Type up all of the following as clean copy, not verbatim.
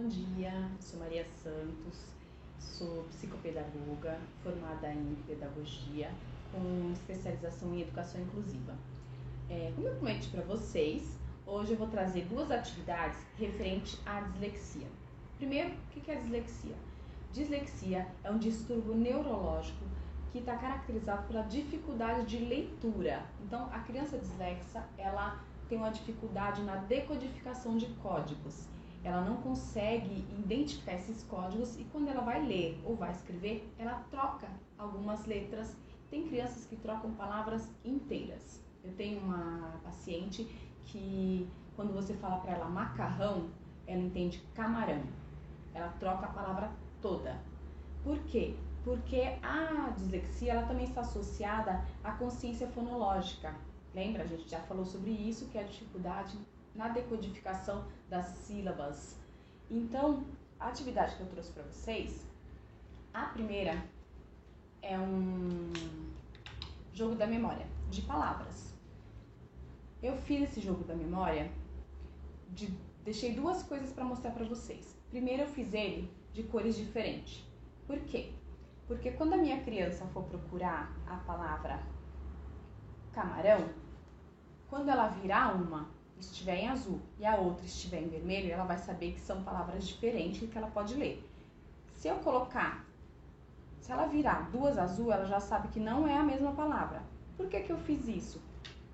Bom dia, sou Maria Santos, sou psicopedagoga, formada em pedagogia, com especialização em educação inclusiva. Como eu prometi para vocês, hoje eu vou trazer duas atividades referentes à dislexia. Primeiro, o que é a dislexia? Dislexia é um distúrbio neurológico que está caracterizado pela dificuldade de leitura. Então, a criança dislexa, ela tem uma dificuldade na decodificação de códigos. Ela não consegue identificar esses códigos e quando ela vai ler ou vai escrever, ela troca algumas letras. Tem crianças que trocam palavras inteiras. Eu tenho uma paciente que quando você fala para ela macarrão, ela entende camarão. Ela troca a palavra toda. Por quê? Porque a dislexia ela também está associada à consciência fonológica. Lembra? A gente já falou sobre isso, que é a dificuldade na decodificação das sílabas. Então, a atividade que eu trouxe para vocês, a primeira é um jogo da memória de palavras. Eu fiz esse jogo da memória, deixei duas coisas para mostrar para vocês. Primeiro, eu fiz ele de cores diferentes. Por quê? Porque quando a minha criança for procurar a palavra camarão, quando ela virar uma estiver em azul e a outra estiver em vermelho, ela vai saber que são palavras diferentes e que ela pode ler. Se ela virar duas azul, ela já sabe que não é a mesma palavra. Por que eu fiz isso?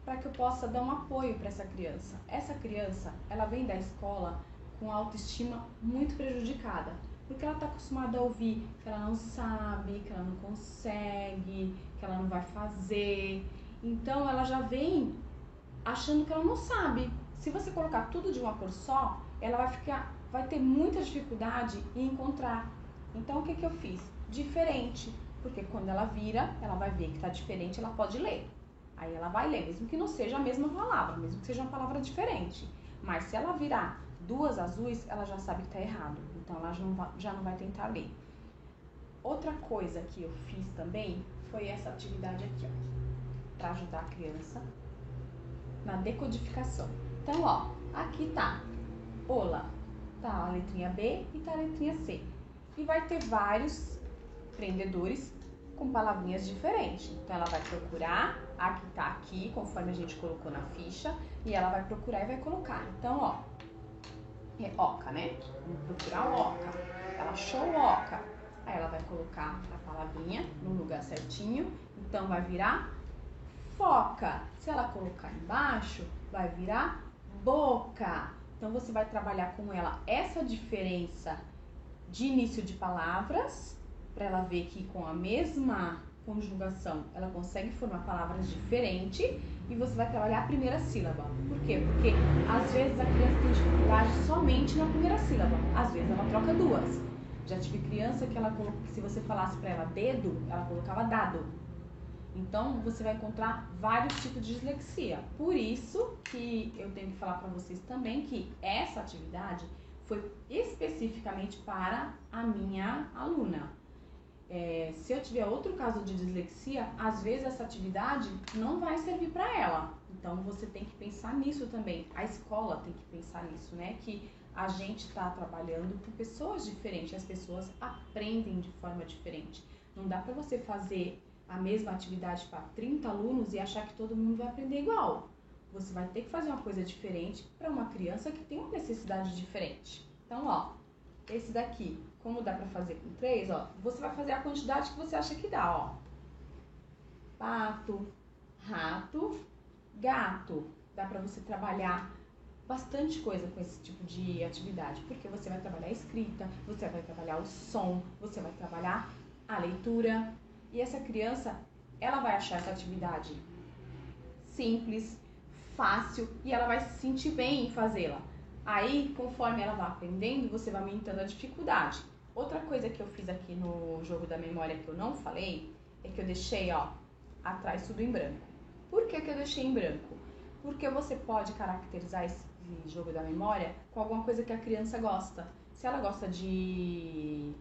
Para que eu possa dar um apoio para essa criança. Essa criança, ela vem da escola com a autoestima muito prejudicada, porque ela está acostumada a ouvir que ela não sabe, que ela não consegue, que ela não vai fazer. Então, ela já vem achando que ela não sabe. Se você colocar tudo de uma cor só, ela vai ter muita dificuldade em encontrar. Então, o que eu fiz? Diferente, porque quando ela vira, ela vai ver que está diferente, ela pode ler. Aí ela vai ler, mesmo que não seja a mesma palavra, mesmo que seja uma palavra diferente. Mas se ela virar duas azuis, ela já sabe que está errado. Então, ela já não vai tentar ler. Outra coisa que eu fiz também foi essa atividade aqui, ó, para ajudar a criança na decodificação. Então, ó, aqui tá ola, tá a letrinha B e tá a letrinha C. E vai ter vários prendedores com palavrinhas diferentes. Então, ela vai procurar a que tá aqui, conforme a gente colocou na ficha, e ela vai procurar e vai colocar. Então, ó, é oca, né? Vamos procurar o oca. Ela achou o oca. Aí ela vai colocar a palavrinha no lugar certinho. Então, vai virar foca. Se ela colocar embaixo, vai virar boca. Então, você vai trabalhar com ela essa diferença de início de palavras, para ela ver que com a mesma conjugação, ela consegue formar palavras diferentes, e você vai trabalhar a primeira sílaba. Por quê? Porque, às vezes, a criança tem dificuldade somente na primeira sílaba. Às vezes, ela troca duas. Já tive criança que se você falasse para ela dedo, ela colocava dado. Então, você vai encontrar vários tipos de dislexia. Por isso que eu tenho que falar para vocês também que essa atividade foi especificamente para a minha aluna. Se eu tiver outro caso de dislexia, às vezes essa atividade não vai servir para ela. Então, você tem que pensar nisso também. A escola tem que pensar nisso, né? Que a gente está trabalhando com pessoas diferentes, as pessoas aprendem de forma diferente. Não dá para você fazer a mesma atividade para 30 alunos e achar que todo mundo vai aprender igual. Você vai ter que fazer uma coisa diferente para uma criança que tem uma necessidade diferente. Então, ó, esse daqui, como dá para fazer com 3, ó, você vai fazer a quantidade que você acha que dá, ó. Pato, rato, gato. Dá para você trabalhar bastante coisa com esse tipo de atividade, porque você vai trabalhar a escrita, você vai trabalhar o som, você vai trabalhar a leitura. E essa criança, ela vai achar essa atividade simples, fácil, e ela vai se sentir bem em fazê-la. Aí, conforme ela vai aprendendo, você vai aumentando a dificuldade. Outra coisa que eu fiz aqui no jogo da memória que eu não falei, é que eu deixei, ó, atrás tudo em branco. Por que eu deixei em branco? Porque você pode caracterizar esse jogo da memória com alguma coisa que a criança gosta. Se ela gosta de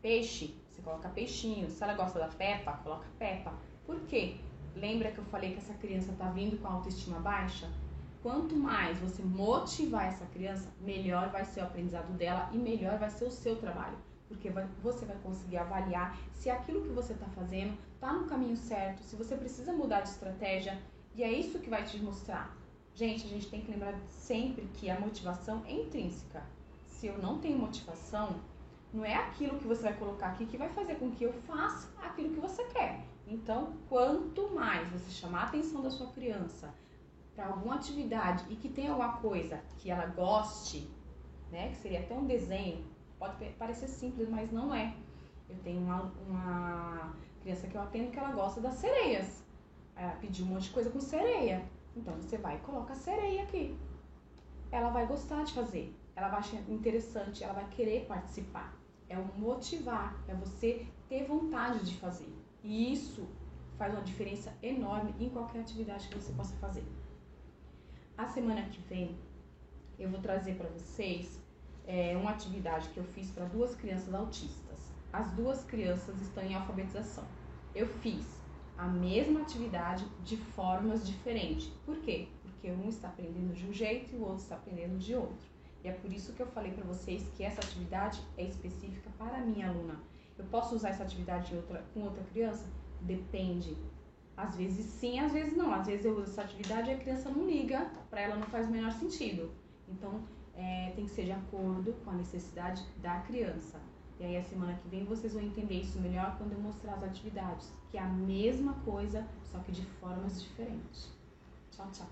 peixe, você coloca peixinho. Se ela gosta da Peppa, coloca Peppa. Por quê? Lembra que eu falei que essa criança tá vindo com a autoestima baixa? Quanto mais você motivar essa criança, melhor vai ser o aprendizado dela e melhor vai ser o seu trabalho. Porque você vai conseguir avaliar se aquilo que você está fazendo está no caminho certo, se você precisa mudar de estratégia. E é isso que vai te mostrar. Gente, a gente tem que lembrar sempre que a motivação é intrínseca. Se eu não tenho motivação, não é aquilo que você vai colocar aqui que vai fazer com que eu faça aquilo que você quer. Então, quanto mais você chamar a atenção da sua criança para alguma atividade e que tenha alguma coisa que ela goste, né, que seria até um desenho, pode parecer simples, mas não é. Eu tenho uma criança que eu atendo que ela gosta das sereias. Ela pediu um monte de coisa com sereia. Então, você vai e coloca a sereia aqui. Ela vai gostar de fazer, ela vai achar interessante, ela vai querer participar. É o motivar, é você ter vontade de fazer. E isso faz uma diferença enorme em qualquer atividade que você possa fazer. A semana que vem, eu vou trazer para vocês uma atividade que eu fiz para 2 crianças autistas. As 2 crianças estão em alfabetização. Eu fiz a mesma atividade de formas diferentes. Por quê? Porque um está aprendendo de um jeito e o outro está aprendendo de outro. E é por isso que eu falei para vocês que essa atividade é específica para a minha aluna. Eu posso usar essa atividade com outra criança? Depende. Às vezes sim, às vezes não. Às vezes eu uso essa atividade e a criança não liga, para ela não faz o menor sentido. Então, tem que ser de acordo com a necessidade da criança. E aí, a semana que vem, vocês vão entender isso melhor quando eu mostrar as atividades, que é a mesma coisa, só que de formas diferentes. Tchau, tchau.